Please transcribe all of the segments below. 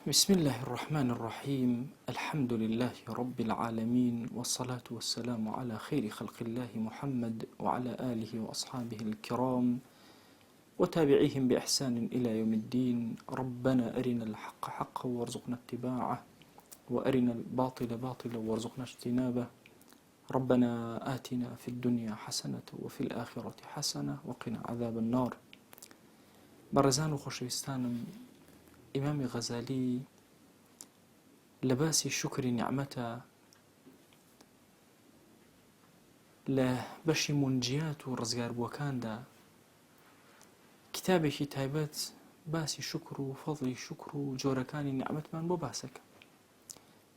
بسم الله الرحمن الرحيم. الحمد لله رب العالمين، والصلاة والسلام على خير خلق الله محمد وعلى آله وأصحابه الكرام وتابعيهم بإحسان إلى يوم الدين. ربنا أرنا الحق حقا وارزقنا اتباعه، وأرنا الباطل باطلا وارزقنا اجتنابه. ربنا آتنا في الدنيا حسنة وفي الآخرة حسنة وقنا عذاب النار. برزان وخشوستانم إمام غزالي لباسي شكر نعمته لبشي منجيات ورزقار بوكاندا كتابي تايبت باسي شكر وفضلي شكر وجوركاني نعمت من بو باسك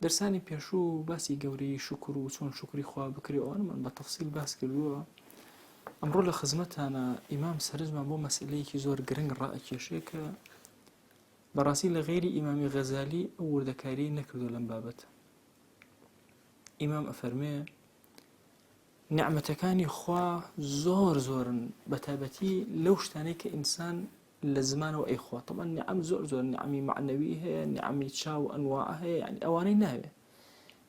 درساني بيشو باسي قوري شكر وشون شكري خواه بكري وانا من بتفصيل باس كردوه امرو لخزمتها انا امام سرزما بو مسئلي كي زور قرنگ رأي كيشيك براسي لغيري إمام غزالي أو وردكاري نكردو لنبابته. إمام أفرمي نعمتكاني خوا زور زور بتابتي لو شتانيك إنسان لزمان وأي خوا. طبعا نعم زور زور، نعمي معنوية، نعمي تشاو أنواعها، يعني أواني ناوي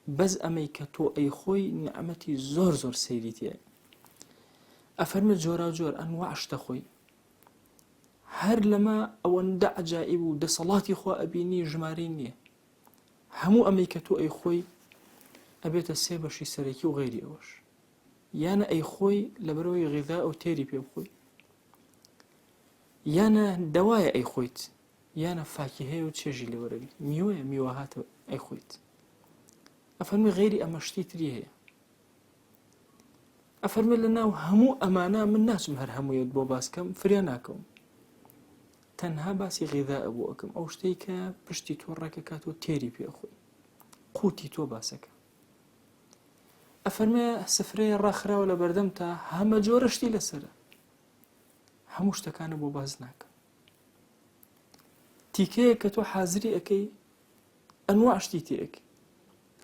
بز أميكتو أي خوي نعمتي زور زور سيديتي. أفرمي جورا جور أنواع اشتخوي هر لما أوان دع عجائب ودى صلاتي خوا أبيني جماريني همو أميكتو أي خوي أبيت السيبشي سريكي وغيري أوش. يانا أي خوي لبروي غذاء وتيري بي بخوي، يانا دوايا أي خويت، يانا فاكهة وتشجي لورقي ميوهات أي خويت. أفرمي غيري أمشتي تريه. أفرمي لنا همو أمانا من ناس مهر همو يدبو باسكم فرياناكم تنها باسي غذاء أبوكم أو شتيك بشتي تورك كاتو تيري بي أخوي قوتي تو باسك. أفرمي سفرية الراخرة ولا بردمتا هم جورشتي لسرة هموش تكان أبو بازناك تيكي كتو حازري أكي أنواع شتيتي أكي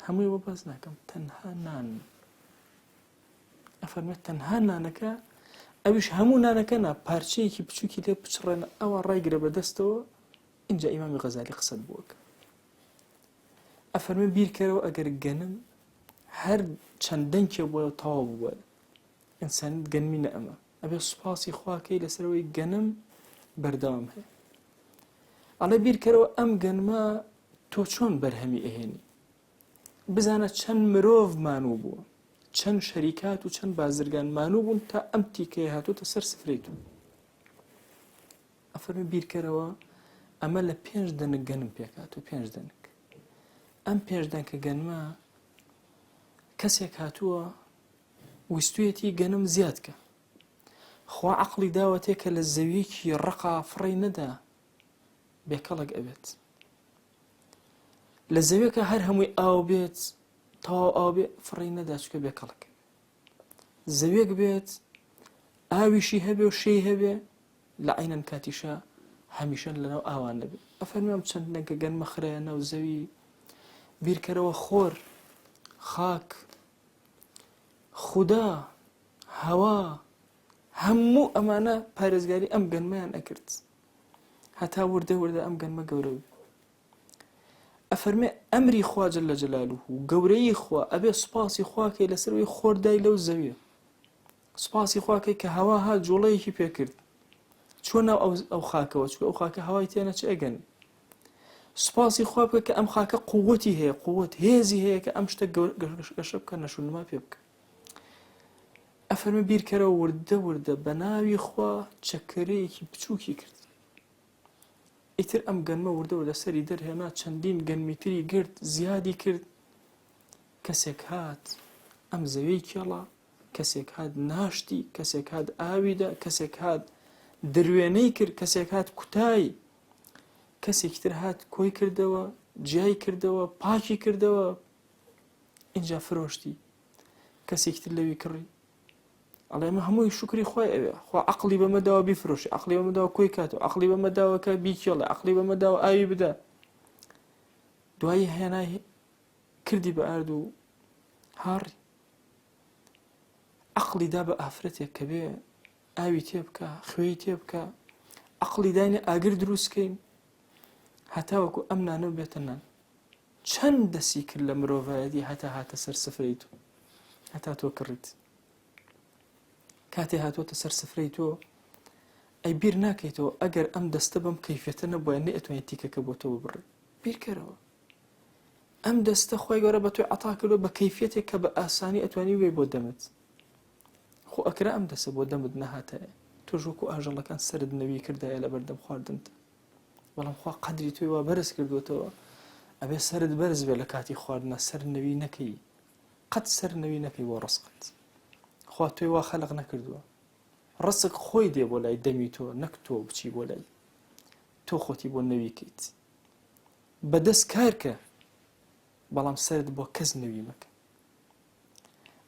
همو أبو بازناكم تنها نان. أفرمي تنها نانك أبيش همو نانكنا بارشيكي بچوكي لي بچرنا أو رايقرا بدستو إنجا إمام غزالي قصد بوك. أفرمي بير كرو أقر الجنم هر چندنك بويا طواب بويا إنسان جنمي نأمة أبي سباسي خواكي لسروي الجنم بردام هي على بير كرو أم جنما تو چون برهمي إهيني بزانا چن مروف مانو بو چەند شەریکات و چەند بازرگان مانوو بوون تا ئەم تیکەیە هاتوتە سەر سفرەیتون. ئەفەرمی بیرکەرەوە ئەمە لە 5 دەنگ گەنم پێکاتوە 5 دەنگ. ئەم 5 دەنگکە گەنمە کەسێک هاتووە ویستویەتی گەنم زیادکە خوا عەقڵی داوەتێ کە لە زەویەکی ڕقا فڕی نەدا بێکەڵک ئەبێت لە زەویەکە هەر هەمووی ئاو بێت تاو آبی فڕی نەدا چکە بێکەڵک زەویەک بێت ئاویشی هەبێ و شەی هەبێ لە عینەن کاتیشە هەمیشە لەناو ئاوان نەبێت. ئەفەرمێم چەند دەنگکە گەنمە خرەیە ناو زەوی بیرکەرەوە خۆر خاک خودا هەوا هەموو ئەمانە پارێزگاری ئەم گەنمەیان ئەکرد هەتا وردە وردە ئەم گەنمە گەورە بێت. أفرمي أمري خوا جل جلاله قوري خوا أبي سباسي خواكي لسروي خور داي لو زوية سباسي خواكي كهواها جوليكي بيكرد شونا أو خاكا وشو أو خاكا هواي تينا چه أجن سباسي خواكي كأم خاكا قوتي هي قوة هيزي هي كأمشتا قشبك نشون ما بيبك. أفرمي بيركرا ورده بناوي خوا چكريكي بچوكي كرد ئیتر ئەم گەنمە وردە سەری دەرهێنا چەندین گەنمیتری گرت زیادی کرد. کەسێک هات ئەم زەویەی کێڵا، کەسێک هات ناشتی، کەسێک هات ئاویدا، کەسێک هات دروێنەی کرد، کەسێک هات کوتای، کەسێکی تر هات کۆی کردەوە جیای کردەوە پاکی کردەوە ئینجا فرۆشتی کەسێکی تر لەوی کڕی ئەڵێ ئەمە هەمووی شکری خۆی ئەوێ خوا عەقڵی بەمەداوە بیفرۆشی عەقڵی بەمەداوە کۆی کاتەوە عەقڵی بەمەداوە کە بیکێڵێ عەقڵی بەمەداوە ئاوی بدە دوایی هێنای کردی بە ئارد و هاڕی عەقڵی دا بە ئافرەتێک کە بێ ئاوی تێ بکە خوێی تێ بکە عەقڵی داینێ ئاگر دروستکەین هەتاوەکو ئەم نانە بێتە نان چەند دەسی کرد لە مرۆڤایەتی هەتا هاتە سەر سفرەی تۆ هەتا تۆ کڕیت کاتێ هاتوۆتە سەر سفرەی تۆ ئەی بیر ناکەیتەوە ئەگەر ئەم دەستە بەم کەیفێتە نەبووە نەئەتوانێت تیکەکە بۆ تۆ ببڕێ بیرکەرەوە ئەم دەستە خۆی گەورە بە تۆی عەتا کردو بە کەیفێتێک کە بە ئاسانی ئەتوانی وێ بۆ دەمت خۆ ئەکرا ئەم دەستە بۆ دەمت نەهاتایە تۆ ژووکو ئاژەڵەکان سەرت نەوی کردایە لە بەردەم خواردنتە بەڵام خوا قەدری تۆی وا بەرز کردوتەوە ئەبێ سەرت بەرز بێ لە کاتی خواردنە سەر نەوی نەکەی قەت سەر نەوی نەکەی بۆ ڕزقت خوا تۆی وا خەلق نەکردووە ڕزق خۆی دێ بۆ لای دەمی تۆ نەک تۆ بچی بۆ لای تۆ خۆتی بۆ نەویکەیت بەدەست کارکە بەڵام سرد بۆ کەس نەوی مەکە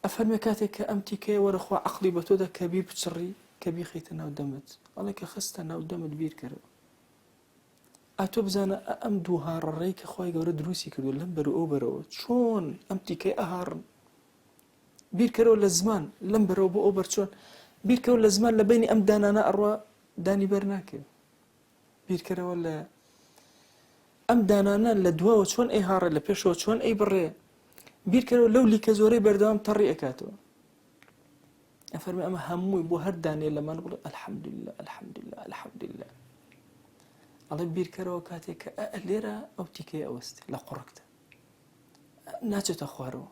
ئەفەرمێ کاتێک کە ئەم تیکەیە وەرەخوا عەقڵی بە تۆدا کە بیر بچڕی کە بیخەیتە ناو دەمت ئەڵێ کە خستە ناو دەمت بیرکەرەوە ئاتۆ بزانە ئەم دوو هاڕەڕەی کە خوای گەورە دروستی کردو لەم بەرە ئەو بەرەوە چۆن ئەم تیکەی ئەهاڕن بیرکەرەوە لە زمان لەم بەرەوە بۆ ئەو بەرچۆن بیرکەوە لە زمان لە بینی ئەم دانانە ئەڕوا دانی بەر ناکەوێت بیرکەرەوە لە ئەم دانانە لە دواوە چۆن ئەی هاڕێ لە پێشەوە چۆن ئەی بڕێ بیرکەرەوە لەو لیکە زۆرەی بەردەوام تەڕی ئەکاتەوە ئەفەرمێ ئەمە هەمووی بۆ هەر دانێ لەمان بڵێ ئەلحەمدولله ئەلحەمدولله ئەلحەمدولله ئەڵێ بیرکەرەوە کاتێک کە لێرە ئەو تیکەی ئەوەستی لە قوڕکتە ناچێتە خوارەوە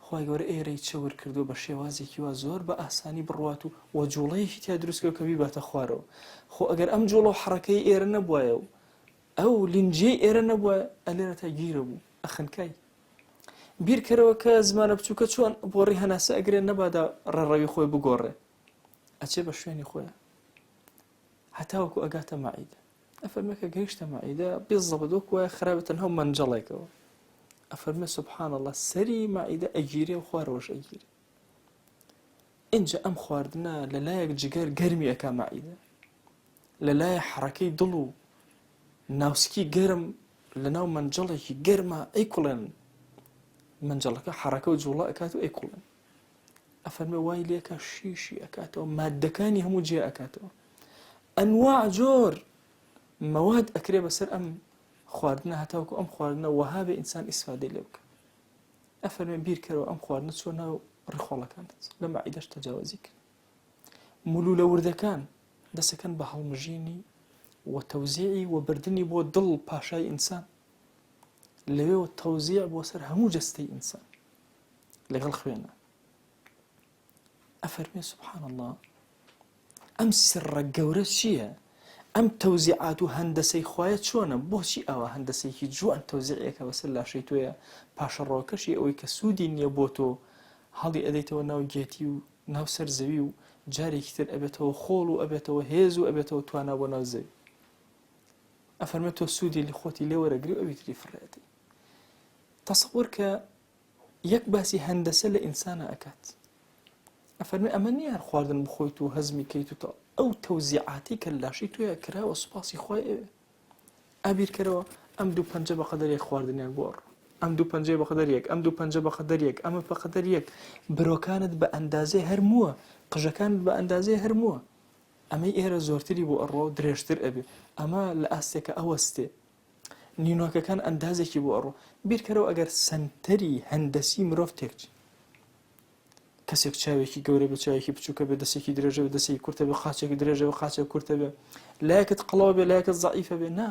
خوای گەورە ئێرەی چەور کردو بە شێوازێکی وا زۆر بە ئاسانی بڕوات و جوڵەیەکی تیا دروستکەوە کە بیباتە خوارەوە خۆ ئەگەر ئەم جوڵە و حەڕەکەی ئێرە نەبوایە و ئەو لینجێی ئێرە نەبووە ئەلێرە تا گیرە بوو ئەخنکای بیرکەرەوە کە زمانە بچووکە چۆن بۆڕی هەناسە ئەگرێ نەبادا ڕێڕەوی خۆی بگۆڕێ ئەچێ بە شوێنی خۆیە هەتاوەکو ئەگاتە مەعیدە ئەفەرمێ کە گەیشتە مەعیدە بێزەبەت وەکو وایە خراپە تەنها مەنجەڵێکەوە ئەفەرمێ سوبحان الله سەری مەعیدە ئەگیرێ و خوارەوەش ئەگیرێ ئینجا ئەم خواردنە لەلایەک جگەر گەرمی ئەکا مەعیدە لەلایە حەرەکەی دڵ و ناوسکی گەرم لەناو مەنجەڵێکی گەرمە ئەیکوڵێن منجەڵەکە حەرەکە و جوڵە ئەکات و ئەیکوڵێن ئەفەرمێ وای لێکە شیشی ئەکاتەوە مادەکانی هەموو جێ ئەکاتەوە ئەنواع جۆر مەواد ئەکرێ بەسەر ئەم خواردنە هەتاوەکو ئەم خواردنە وەها بێ ئینسان ئیسفادەی لێ بکە ئەفەرمێ بیرکەرەوە ئەم خواردنە چۆ ناو ڕێخۆڵەکانت لە مەعیدەش تەجاوزی کرد مولولە وردەکان دەسەکەن بە هەڵمژینی و تەوزیعی و بردننی بۆ دڵ پاشای ئینسان لەوێەوە تەوزیع بۆ سەر هەموو جەستەی ئینسان لەگەڵ خوێنە ئەفەرمێ سوبحان الله ئەم سڕە گەورە چییە ئەم تەوزیعات و هەندەسەی خوایە چۆنە بۆچی ئەوە هەندەسێکی جوان تەوزیعەکە بەسەر لاشەی تۆیە پاشەڕۆکەشی ئەوەی کە سوودی نییە بۆ تۆ هەڵی ئەدەیتەوە ناو گێتی و ناو سەر زەوی و جارێکی تر ئەبێتەوە خۆڵ و ئەبێتەوە هێز و ئەبێتەوە توانا بۆ ناو زەوی ئەفەرمێ تۆ سوودی لە خۆتی لێ وەرەگری و ئەوی تری فڕێتی تەسەوور کە یەک باسی هەندەسە لە ئینسانە ئەکات ئەفەرمێ ئەمە نییە خواردن بخۆیت و هەزمی کەیت و ئەو تەوزیعاتی کە لاشی تۆیە کراوە سوپاسی خوای ئەوێ ئابیرکەرەوە ئەم دوو پەنجە بە قەدەر یەک خواردنیان بۆڕ ئەم دوو پەنجەی بە قەدەر یەک ئەم دوو پەنجە بە قەدەر یەک ئەمە بە قەدەر یەک برۆکانت بە ئەندازەی هەرمووە قژەکانت بە ئەندازەی هەرمووە ئەمەی ئێرە زۆرتری بۆ ئەڕۆ و درێژتر ئەبێ ئەمە لە ئاستێکە ئەوەستێ نینۆکەکان ئەندازێکی بۆ ئەڕۆ بیرکەرەوە ئەگەر سنتەری هەندەسی مرۆڤ تێکچی کەسێک چاوێکی گەورە بە چاوێکی بچووکە بێ دەسێکی درێژە بە دەسێکی کورتە بێ قاچێکی درێژە بە قاچێک کورتە بێ لایەکت قەڵەوە بێ لایەکت زەعیفە بێ نا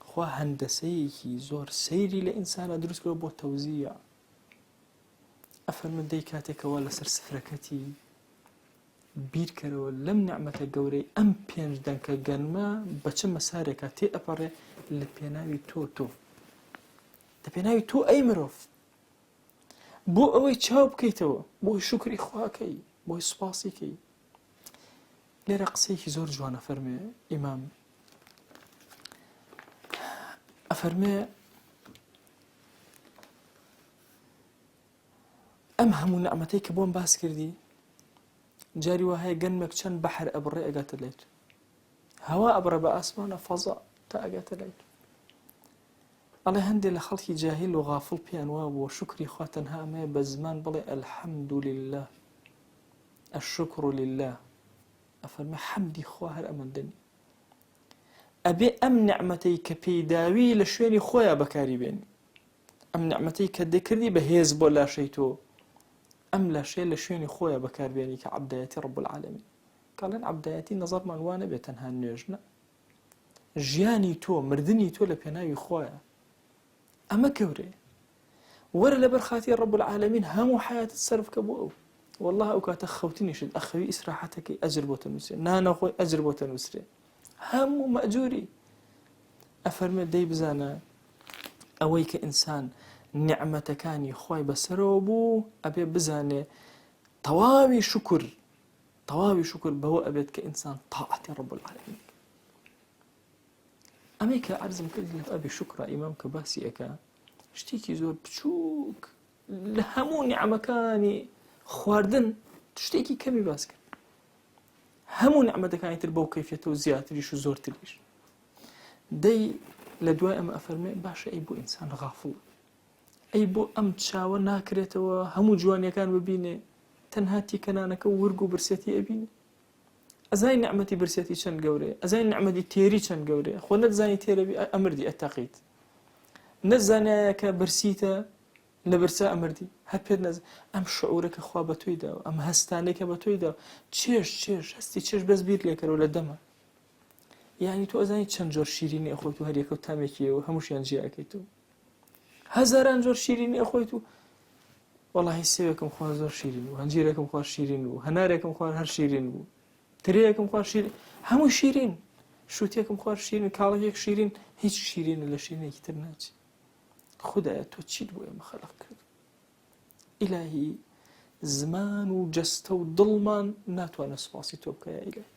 خوا هەندەسەیەکی زۆر سەیری لە ئینسانە دروستکەوە بۆ تەوزیع ئەفەرمێ دەی کاتێکەوە لەسەر سفرەکەتی بیرکەرەوە لەم نعمەتە گەورەی ئەم پێنج دەنکە گەنمە بە چه مەسارێکە تێ ئەپەڕێ لە پێناوی تۆ لە پێناوی تۆ ئەی مرۆڤ بۆ ئەوەی چاو بکەیتەوە بۆی شکری خواکەی بۆی سوپاسیکەی لێرە قسەیەکی زۆر جوانە فەرمێ ئیمام ئەفەرمێ ئەم هەموو نعمەتەی کە بۆم باس کردی جاری وهەیە گەنمێک چەند بەحر ئەبڕێ ئەگاتە لای تۆ هەوا ئەبڕێ بە ئاسمانە فەزا تا ئەگاتە لای تۆ ئەڵێ هەندێک لە خەڵکی جاهیل و غافڵ پێیان وا بۆ شکری خوا تەنها ئەمەیە بە زمان بڵێ ئەلحەمدولله الشکر لله ئەفەرمێ حەمدی خوا هەر ئەمەندەنی ئەبێ ئەم نعمەتەی کە پەیداوی لە شوێنی خۆیان بەکاری بێنی، ئەم نعمەتەی کە دەکردی بەهێز بۆ لاشەی تۆ، ئەم لاشەیە لە شوێنی خۆیان بەکاربێنی کە عەبدایەتی ڕەب العالەمین. کاڵێن عەبدایەتی نەزەرمان وانە بێت تەنها نوێژنە، ژیانی تۆ، مردنی تۆ لە پێناوی خۆیە. ئەمە گەورەیە. وەرە لەبەر خاتی ڕەب العالەمین هەموو حیاتت سەرف کە بۆ ئەو. والله ئەو کاتە خەوتنیشت ئەخەوی ئیسراحەتەکەی ئەجر بۆتە نووسرێ، نانەخۆی ئەجر بۆتە نووسرێ، هەموو مەئجووری. ئەفەرمێ دەی بزانە ئەوەی کە ئینسان نعمەتەکانی خۆی بەسەرەوە بوو، ئەبێ بزانێ تەواوی شکر بەوە ئەبێت کە ئینسان تاعەتی ڕەب العالەمین. ئەمەی کە عەرزم کردی لە ئەبێ شکرە ئیمام کە باسی ئەکا، شتێکی زۆر بچووک لە هەموو نعمەکانی خواردن شتێکی کەمی باس کرد. هەموو نعمەتەکانی تر بەو کەیفیەتەوە زیاتریش و زۆرتریش. دەی لە دوای ئەمە ئەفەرمێ باشە ئەی بۆ ئینسان غافڵ، ئەی بۆ ئەم چاوە ناکرێتەوە هەموو جوانیەکان ببینێ، تەنها تیکەنانەکە و ورگ و برسێتی ئەبینێ. ئەزای نعمەتی برسێتی چەند گەورەیە، ئەزای نعمەتی تێری چەند گەورەیە. خۆ نەتزانی تێرەبی ئەمردی ئەتەقیت، نەزانایە کە برسیتە لە برسا ئەمردی، هەر پێت نەز ئەم شعورە کە خوا بە تۆی داوە، ئەم هەستانەی کە بە تۆی داوە، چێش هەستی چێش بەس بیر لێکەرەوە لە دەمە. یعنی تۆ ئەزانی چەند جۆر شیرینی ئەخۆیت و هەر یەکە و تامێکیەوە هەمووشیان جیاکەیتەوە، هەزاران جۆر شیرینی ئەخۆیت و وەڵاهی سێوێکم خوارد زۆر شیرین بوو، هەنجیرێکم خوارد شیرین بوو، هەنارێکم خوارد هەر شیرین بوو، ترەیەکم خوارد شیرین، هەموو شیرین، شوتێکم خوارد شیرین، کاڵێک شیرین، هیچ شیرینە لە شیرینێکی تر ناچێت. خودایە تۆ چیت بۆ ئێمە خەلق کرد؟ ئیلاهی زمان و جەستە و دڵمان ناتوانە سوپاسی تۆ بکە. یا ئیلاهی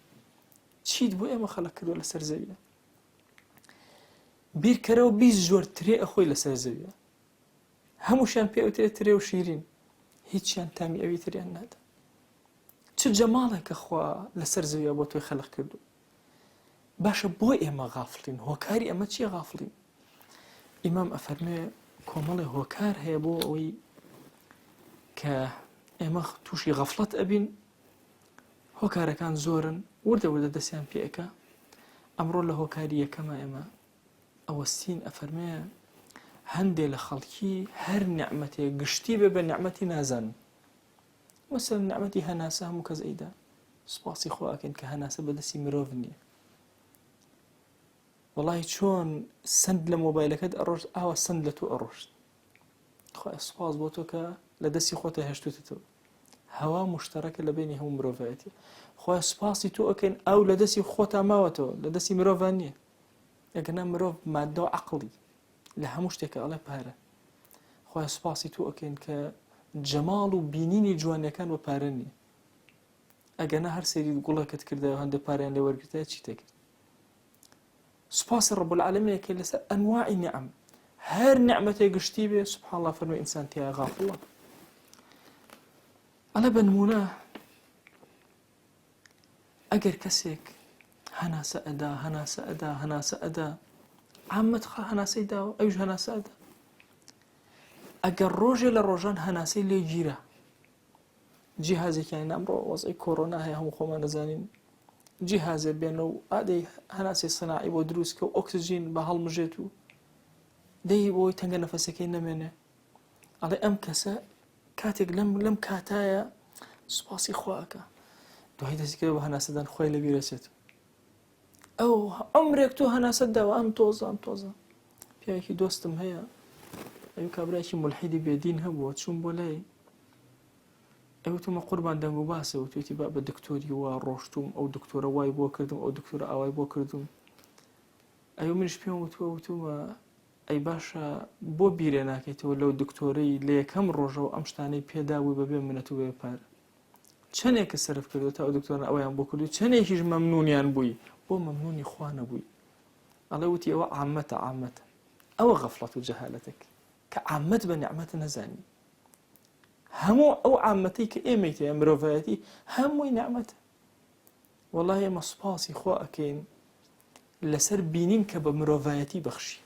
چیت بۆ ئێمە خەلق کردووە لەسەر زەویە؟ بیرکەرەوە 20 جۆر ترێ ئەخۆی لەسەر زەویە، هەمووشیان پێ ئەوترێت ترێ و شیرین، هیچیان تامی ئەوی تریان نادا. چ جەماڵێکە خوا لەسەر زەویە بۆ تۆی خەلق کردو. باشە بۆ ئێمە غافڵین، هۆکاری ئەمە چییە غافڵین؟ ئیمام ئەفەرمێ کۆمەڵی هۆکار هەیە بۆ ئەوەی کە ئێمە تووشی غەفڵەت ئەبین. هۆکارەکان زۆرن، وردە دەستیان پێەکە. ئەمڕۆ لە هۆکاری یەکەمە ئێمە ئەوەستین ئەفەرمێ هەندێ لە خەڵکی هەر نعمەتێک گشتی بێ بە نعمەتی نازانن. وەسەر نعمەتی هەناسە هەموو کەس ئەیدا، سوپاسی خوا ئەکەین کە هەناسە بەدەستی مرۆڤ نییە. وەڵی چۆن سند لە مۆبایلەکەت ئەڕۆشت، ئاوا سند لە تۆ ئەڕۆشت. خۆی سوپاس بۆ تۆ کە لە دەستی خۆتە هێشتوتەوە. هەوا مشتەرەکە لە بینی هەموو مرۆڤایەتی. خۆی سوپاسی تۆ ئەکەین ئەو لە دەستی خۆتا ماوەتەوە، لە دەستی مرۆڤان نییە. ئەگەنا مرۆڤ مادە و عەقڵی لە هەموو شتێکە ئەڵێ پارە. خۆی سوپاسی تۆ ئەکەین کە جەماڵ و بینینی جوانیەکان بە پارە نییە. ئەگەنا هەر سەیری گوڵەکەت کردەوە هەندێک پاریان لێ وەرگرتە چیتە کرد. سوپاسی ڕەب العالەمین کە لەسەر ئەنواعی نعم، هەر نعمەتێک گشتی بێ سوبحان الله فەرمووی ئینسان تیا غافڵە. ئەڵێ بە نمونە ئەگەر کەسێک هەناسە ئەدا عامەت هەناسەی داوە، ئەویش هەناسە ئەدا. ئەگەر ڕۆژێ لە ڕۆژان هەناسەی لێ گیرە، جیهازێکیان ئەمڕۆ وەزعی کۆڕۆنا هەیە هەموو خۆمان دەزانین، جیهازێ بێنە و ئادەی هەناسی سەناعی بۆ دروست کە و ئۆکسجین بە هەڵمژێت و دەی بۆی تەنگە نەفەسەکەی نەمێنێ. ئەڵێ ئەم کەسە کاتێک لەم کاتایە سوپاسی خواکە، دوای دەستی کرد بە هەناسەدان خۆی لە بیرەچێت. ئەو عمرێک تۆ هەناسەت داوە ئەم تۆزە. پیاوێکی دۆستم هەیە، ئەو کابراایکی مولحیدی بێدین هەبووە، چوون بۆ لای ئەوتمە قوربان دەنگ و باسە و توێتی با بە دکتۆری وا ڕۆشتوم، ئەو دکتۆرە وای بۆ کردم، ئەو دکتۆرە ئاوای بۆ کردم. ئەو منش پێم وتومە ئەی باشە بۆ بیرێ ناکەیتەوە لەو دکتۆرەی لە یەکەم ڕۆژەوە ئەم شتانەی پێدابووی بەبێ منەت و بێ پارە. چەندێکە سەرف کردو تا ئەو دکتۆرە ئەویان بۆ کردو، چەندێکیش مەمنونیان بووی، بۆ مەمنونی خوا نەبووی. ئەڵێ وتی ئەوە عامەتە، ئەوە غەفڵەت و جەهالەتێک کە عامەت بە نعمەت نەزانی. هەموو ئەو عامەتەی کە ئێمەی تێ مرۆڤایەتی هەمووی نعمەتە. وەڵای ئێمە سوپاسی خوا ئەکەین لەسەر بینین کە بە مرۆڤایەتی بەخشی،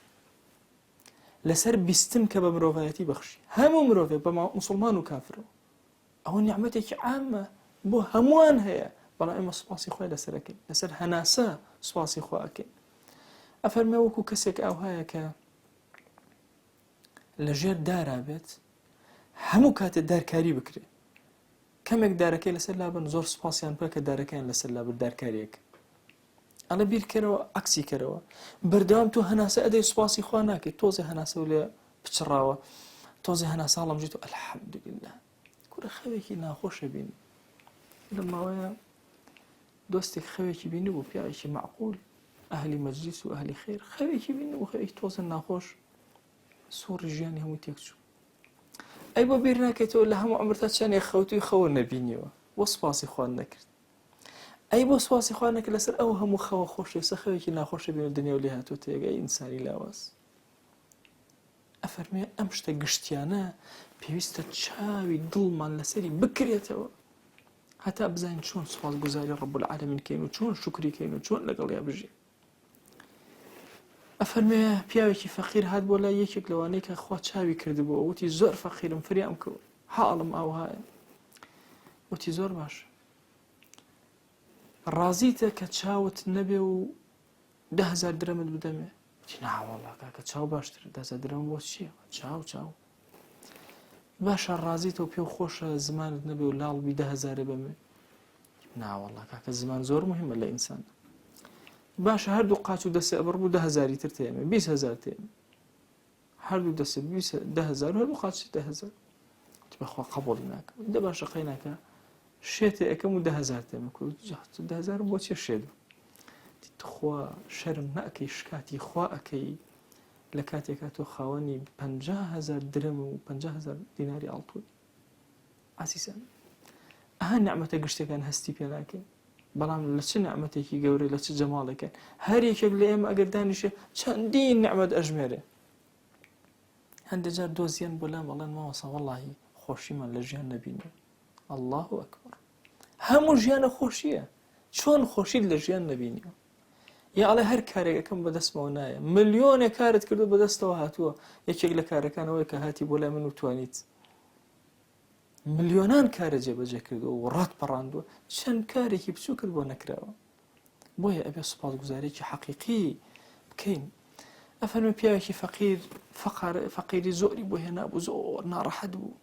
لەسەر بیستن کە بە مرۆڤایەتی بەخشی هەموو مرۆڤێ بە موسڵمان و کافرەوە. ئەوە نعمەتێکی عامە بۆ هەمووان هەیە، بەڵام ئێمە سوپاسی خۆی لەسەر ئەکەین، لەسەر هەناسە سوپاسی خوا ئەکەین. ئەفەرمێ وەکو کەسێک ئەوهایە کە لەژێر دارا بێت هەموو کاتێ دارکاری بکرێت کەمێک دارەکەی لەسەر لابن زۆر سوپاسیان پێ کە دارەکەیان لەسەر لابن دارکاریەک ئەڵە بیرکەرەوە عەکسی کەرەوە بەردەوام تۆ هەناسە ئەدەی سوپاسی خوا ناکەیت تۆزێ هەناسە و لێ پچڕاوە تۆزێ هەناساڵم ژیت و ئەلحەمدولله کورە خەوێکی ناخۆشە بینی لە ماوەیە دۆستێک خەوێکی بینی بوو پیاوێکی معقول ئەهلی مەجلیس و ئەهلی خێر خەوێکی بینی و خەوێکی تۆزە ناخۆش سۆڕی ژیانی هەموو تێکچوو ئەی بۆ بیر ناکەیتەوە لە هەموو عمرتا چەندێک خەوتوی خەوە نەبینیەوە بۆ سوپاسی خوان نەکرد ئەی بۆ سوپاسی خوان نەکرد لەسەر ئەو هەموو خەوە خۆشە سە خەوێکی ناخۆشە بینی و دنیا و لێ هاتووە تێگەی ئینسانی لاواز ئەفەرمێ ئەم شتە گشتیانە پێویستە چاوی دڵمان لەسەری بکرێتەوە هەتا بزانین چۆن سوپاسگوزاری ڕەب العالەمین کەین و چۆن شوکری کەین و چۆن لەگەڵیا بژین ئەفەرمێ پیاوێکی فەقیر هات بۆ لای یەکێک لەوانەی کە خوا چاوی کردبووە وتی زۆر فەقیرم فریام کەوت حاڵم ئاوهایە وتی زۆر باش ڕازیتە کە چاوت نەبێ و 10,000 درەمت بدەمێ وتی ناوەڵا کاکە چاو باشتر 10,000 درەم بۆ چییە چاو باشە ڕازیتەوە پێ و خۆشە زمانت نەبێ و لاڵبی 10,000 بەمێ ناوەڵا کاکە زمان زۆر مهمە لە ئینسان باشە هەردوو قاچ و دەسێ ئەبڕ بوو 10,000 تر تێمێ 20,000 تێمێ هەردوو دەسێ 10,000 هەردوو قاچی 10,000 بەخوا قبوڵی ناکە دە باشە قەی ناکە شێتێ ئەەکەم و 10,000 تێمە کرد 10,000 بۆ چێ شێت خوا شەرم ناکەی شکاتی خوا ئەەکەی لە کاتێکا تۆ خاوەنی 50,000 درەم و 50,000 دیناری ئاڵتووی ئاسیسان ئەها نعمەتە گشتەکان هەستی پێ ناکەین بەڵام لە چ نعمەتێکی گەورە لە چ جەماڵێکن هەر یەکێک لە ئێمە ئەگەر دانیشێ چەندین نعمەت ئەژمێرێ هەندێک جار دۆزیان بۆ لام بەڵێن ماوەسا وەڵڵاهی خۆشیمان لە ژیان نەبینێ الله ئەکبەر هەموو ژیانە خۆشیە چۆن خۆشیت لە ژیان نەبینیوە یا ئەڵێ هەر کارێکەکەم بەدەستمەوە نایە ملیۆنێک کارت کردو بەدەستەوە هاتووە یەکێک لە کارەکانەوەی کە هاتی بۆ لای من و توانیت ملیۆنان کارە جێبەجێ کردووە و ڕات پەڕاندووە چەند کارێکی بچوو کرد بۆ نەکراوە بۆیە ئەبێ سوپاسگوزارێکی حەقیقی بکەین ئەفەرمێ پیاوێکی فەقیری زۆری بۆ هێنا بوو زۆر ناڕەحەت بوو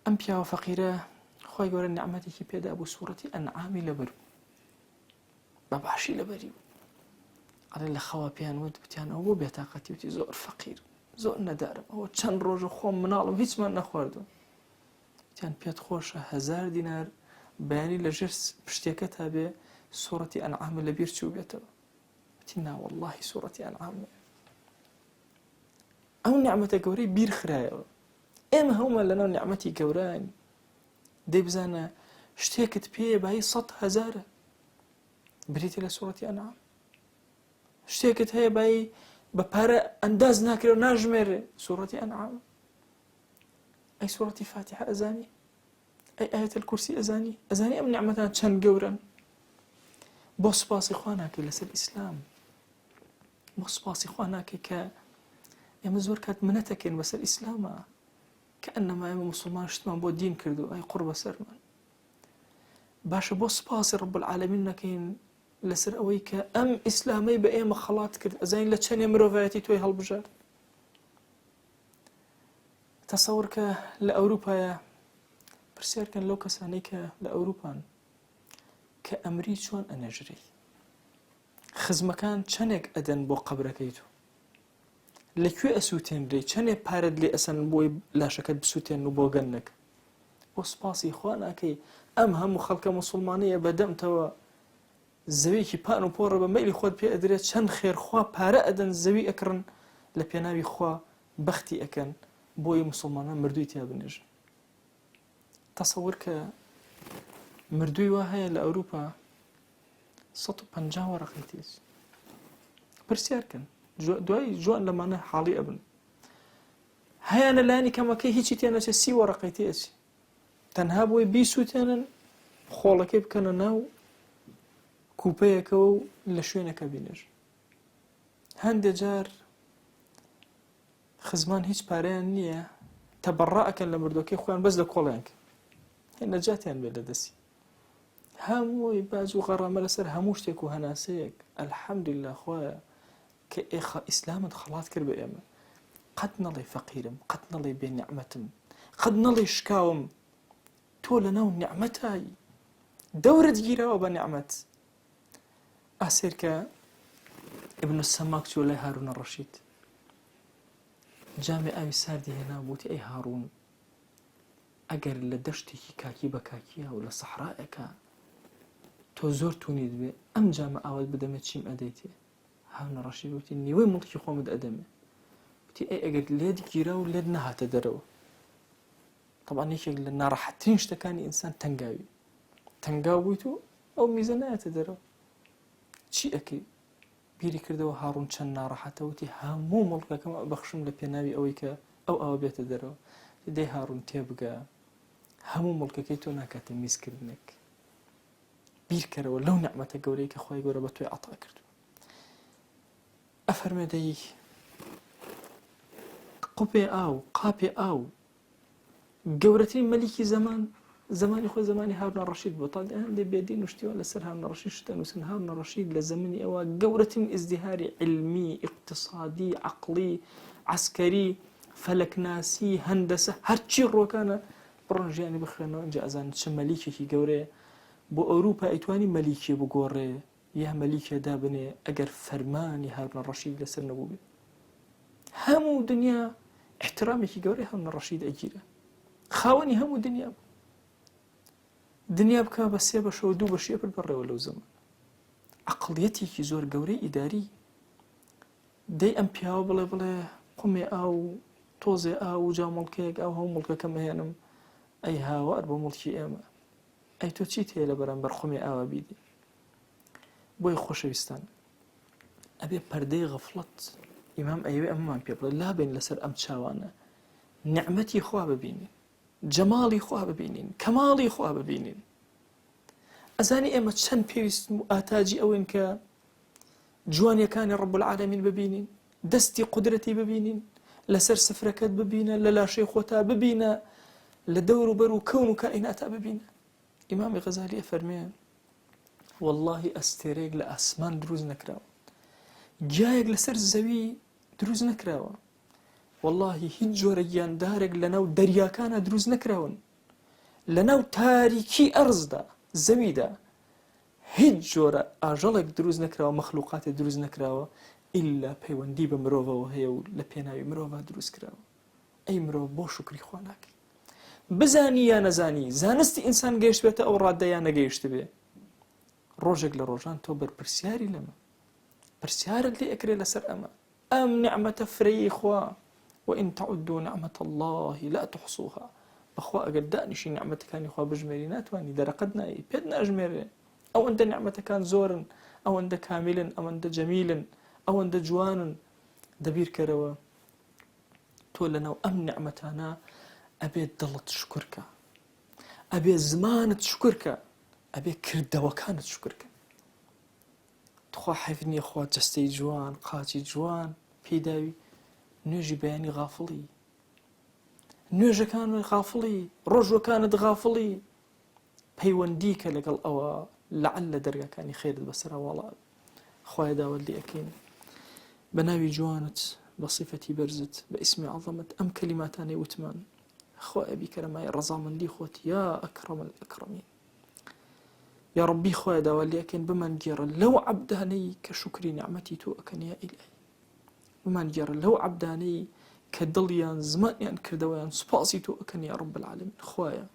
ئەم پیاوە فەقیرە خۆی گەورە نعمەتێکی پێدا بوو سوورەتی ئەنعامی لەبەر بەباشی لەبەری بوو ئەڵێ لە خەوا پێیان وتیان ئەو بۆ بێتاقەتی وتی زۆر فەقیر زۆر نەدارم ئەوە چەند ڕۆژە خۆم مناڵم هیچمان نەخواردووە وتیان پێت خۆشە 1,000 دینار بەیانی لەژێر پشتێکە تا بێ سوورەتی ئەنعامە لەبیر چوو بێتەوە وتی نا وەڵڵاهی سوورەتی ئەنعامە ئەو نعمەتە گەورەی بیر خرایەوە ئێمە هەومان لەناو نعمەتی گەورەین دەی بزانە شتێکت پێیە بەهی 100,000 بریتە لە سوورەتی ئەنعام شتێکت هەیە بەهی بە پارە ئەنداز ناکرێ و ناژمێرێ سوورەتی ئەنعام ئەی سوورەتی فاتحە ئەزانی ئەی ئایەتە الکورسی ئەزانی ئەم نعمەتان چەند گەورەن بۆ سوپاسی خوا ناکەی لەسەر ئیسلام بۆ سوپاسی خوا ناکەی کە ئێمە زۆر کات منەتەکەین بەسەر ئیسلامە کە ئەنەما ئێمە موسڵمان شتمان بۆ دین کردو ئەی قوڕ بەسەرمان باشە بۆ سوپاسی ڕەب العالەمین نەکەین لەسەر ئەوەی کە ئەم ئیسلامەی بە ئێمە خەڵات کرد ئەزانین لە چەندێ مرۆڤایەتی تۆی هەڵبژارد تەسەوڕ کە لە ئەوروپایە پرسیارکەن لەو کەسانەی کە لە ئەوروپان کە ئەمری چۆن ئەنەژری خزمەکان چەندێک ئەدەن بۆ قەبرەکەی تۆ لەکوێ ئەسووتێنرێ چەندێک پارەت لێ ئەسەن بۆی لاشەکەت بسووتێن و بۆ گەنەک بۆ سوپاسی خوا ناکەی ئەم هەموو خەڵکە موسڵمانیە بەدەمتەوە زەویکی پان و پۆڕە بە مەیلی خۆت پێ ئەدرێت چەند خێرخوا پارە ئەدەن زەوی ئەکڕن لە پێناوی خوا بەختی ئەکەن بۆی موسڵمانان مردووی تیا بنێژن تەسەوڕ کە مردووی وا هەیە لە ئەوروپا 150 وەرەقەی تێز پرسیارکەن دوای جوان لەمانە حاڵی ئەبن هەیانە لایانی کەمەکەی هیچی تێنەچێ 30 وەرەقەی تێچی تەنها بۆی بیسووتێنن خۆڵەکەی بکەنە ناو کوپەیەکە و لە شوێنەکە بینێژ هەندێک جار خزمان هیچ پارەیان نییە تەبەڕە ئەکەن لە مردوەکەی خۆیان بەس لە کۆڵیان کە نەجاتیان بێت لە دەستی هەمووی باج و غەڕامە لەسەر هەموو شتێک و هەناسەیەک. الحەمدولله خۆیە کە ئیسلامت خەڵات کرد بە ئێمە. قەت نەڵێ فەقیرم، قەت نەڵێ بێ نیعمەتم، قەت نەڵێ شکاوم. تۆ لەناو نیعمەتایی، دەورت گیرەوە بە نیعمەت. ئاسێر کە ئیبن سەماک چوە لای هارون ڕەشید، جامی ئاوی ساردی هێنا بووتی ئەی هاڕون، ئەگەر لە دەشتێکی کاکی بە کاکیە و لە سەحرایەکە تۆ زۆر تونیت بێ ئەم جامە ئاوت بدەمێت چیم ئەدەیتێ؟ هارون ڕەشید وتی نیوەی مڵکی خۆمت ئەدەمێ. وتی ئەی ئەگەر لێت گیرا و لێت نەهاتە دەرەوە. طبعا یەکێک لە ناڕەحەتترین شتەکانی ئینسان تەنگاوی، تەنگاو بوویت و ئەو میزە نایەتە دەرەوە، چی ئەکەی؟ بیری کردەوە هاڕون چەند ناڕەحەتە، وتی هەموو مڵکەکەم بەخشم لە پێناوی ئەوەی کە ئەو ئاوە بێتە دەرەوە. دەی هاڕون تێبگە، هەموو مڵکەکەی تۆ ناکاتە میزکردنێک. بیرکەرەوە لەو نیعمەتە گەورەی کە خۆی گەورە بە تۆی عەتا کردو. ئەفەرمێ دەی قوپێ ئاو، قاپێ ئاو، گەورەترین مەلیکی زمانی خۆی زمانی هارون ڕەشید بوو. تا هەندێک بێدین وشتیوە لەسەر هارون ڕەشید شتە نووسن. هارون ڕەشید لە زەمانی ئەوە گەورەترین ئیزدیهاری علمی، ئیقتصادی، عەقڵی، عەسکەری، فەلەکناسی، هەندەسە، هەرچی ڕۆکانە بڕۆن ژیانی بخوێنەوە. ئەنجا ئەزانن چ مەلیکێکی گەورەیە. بۆ ئەوروپا ئەیتوانی مەلیکێ بگۆڕێ یا مەلیکێ دابنێ ئەگەر فەرمانی هارون ڕەشید لەسەر نەبوو بێ. هەموو دنیا احترامێکی گەورەی هارون ڕەشید ئەگیرە، خاوەنی هەموو دنیا بوو. دنیا بکە بە 3 بەشەوە 2 بەشیە پر بڕێەوە لەو زەمان. عەقڵیەتێکی زۆر گەورەی ئیداری. دەی ئەم پیاوە بڵێ قومێ ئاو، تۆزێ ئاو و جا مڵکەیەک ئاو هەموو مڵکەکەم هێنم. ئەی هاوار بۆ مڵکی ئێمە، ئەی تۆ چیت هەیە لە بەرامبەر قومێ ئاوە بیدی؟ بۆی خۆشەویستان ئەبێ پەردەی غەفڵەت ئیمام ئەیوێ ئەممان پێ بڵێ لابێن لەسەر ئەم چاوانە، نیعمەتی خوا ببینین، جەماڵی خوا ببینین، کەماڵی خوا ببینین. ئەزانی ئێمە چەند پێویست و ئاتاجی ئەوین کە جوانیەکانی ڕەب العالەمین ببینین، دەستی قودرەتی ببینین، لەسەر سفرەکەت ببینە، لە لاشەی خۆتا ببینە، لە دەور و بەر و کەون و کائیناتا ببینە. ئیمامی غەزالی فەرمێ واللهی ئەستێرەیەک لە ئاسمان دروست نەکراوە، گیایەک لەسەر زەوی دروست نەکراوە، واللهی هیچ جۆرە گیاندارێک لەناو دەریاکانە دروست نەکراون، لەناو تاریکی ئەرزدا زەویدا هیچ جۆرە ئاژەڵێک دروست نەکراوە، مەخلوقاتێک دروست نەکراوە ئیلا پەیوەندی بە مرۆڤەوە هەیە و لە پێناوی مرۆڤ دروست کراوە. ئەی مرۆڤ بۆ شوکری خوا ناکەی؟ بزانی یا نەزانی، زانستی ئینسان گەیشتبێتە ئەو ڕادەیان نەگەیشت بێ، ڕۆژێک لە ڕۆژان تۆ بەرپرسیاری لەمە، پرسیارت لێ ئەکرێ لەسەر ئەمە. ئەم نیعمەتە فرەیی خوا، وإن تعدوا نعمة الله لا تحصوها. بخوا ئەگەر دانیشی نیعمەتەکانی خوا بژمێری ناتوانی، دەرەقەت نایی، پێت ناژمێرێ. ئەوەندە نیعمەتەکان زۆرن، ئەوەندە کاملن، ئەوەندە جەمیلن، ئەوەندە جوانن. دەبیرکەرەوە تۆ لەناو ئەم نیعمەتانە ئەبێت دڵت شکرکە، ئەبێ زمانت شکرکە، ئەبێ کردەوەکانت شکرکە. تخوا حیفنی خوا جەستەی جوان، قاچی جوان پێداوی، نوێژی بەیانی غافڵی، نوێژەکان غافڵی، ڕۆژوەکانت غافڵی، پەیوەندی کە لەگەڵ ئەوە لەعل لە دەرگاکانی خێرت بەسەرا وەڵا. خوای داوت لێ ئەکەین بە ناوی جوانت، بە صیفەتی بەرزت، بە ئیسمی عەظەمت ئەم کەلیماتانەی وتمان. خوا ئەبی کەرەمای ڕەزامەندی خۆت یا ئەکرەم الئەکرەمین. یا ڕەبی خوای داوت لێ ئەکەین بمان گێڕە لەو عەبدانەی کە شوکری نیعمەتی تۆ ئەکەن یا ئیلهی. بمان گێڕە لەو عەبدانەی کە دڵیان زمانیان کردەوەیان سوپاسی تۆ ئەکەن یا ڕەب العالەمین. خوایە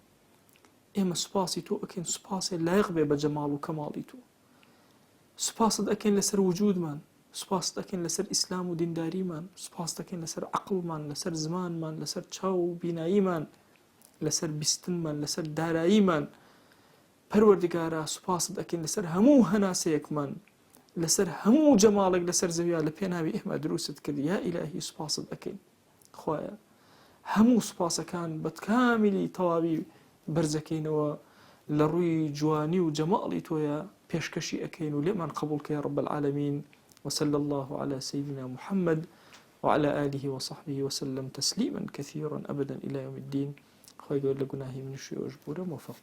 ئێمە سوپاسی تۆ ئەکەین، سوپاسێ لایق بێ بە جەماڵ و کەماڵی تۆ. سوپاست ئەکەین لەسەر وجودمان، سوپاست ئەکەین لەسەر ئیسلام و دینداریمان، سوپاست ئەکەین لەسەر عەقڵمان، لەسەر زمانمان، لەسەر چاو و بیناییمان، لەسەر بیستنمان، لەسەر داراییمان. پەروەردگارە سوپاست ئەکەین لەسەر هەموو هەناسەیەکمان، لەسەر هەموو جەماڵێک لەسەر زەویا لە پێناوی ئێمە دروست کرد. یا ئیلاهی سوپاست ئەکەین. خوایە هەموو سوپاسەکان بە کاملی تەواوی بەرزەکەینەوە لە ڕووی جوانی و جەماڵی تۆیە پێشکەشی ئەکەین و لێمان قبولکە یا ڕەب العالەمین. وصلى الله على سيدنا محمد وعلى آله وصحبه وسلم تسليما كثيرا أبدا إلى يوم الدين. خوي يقول لقناهي من الشيء وجبوره موفق.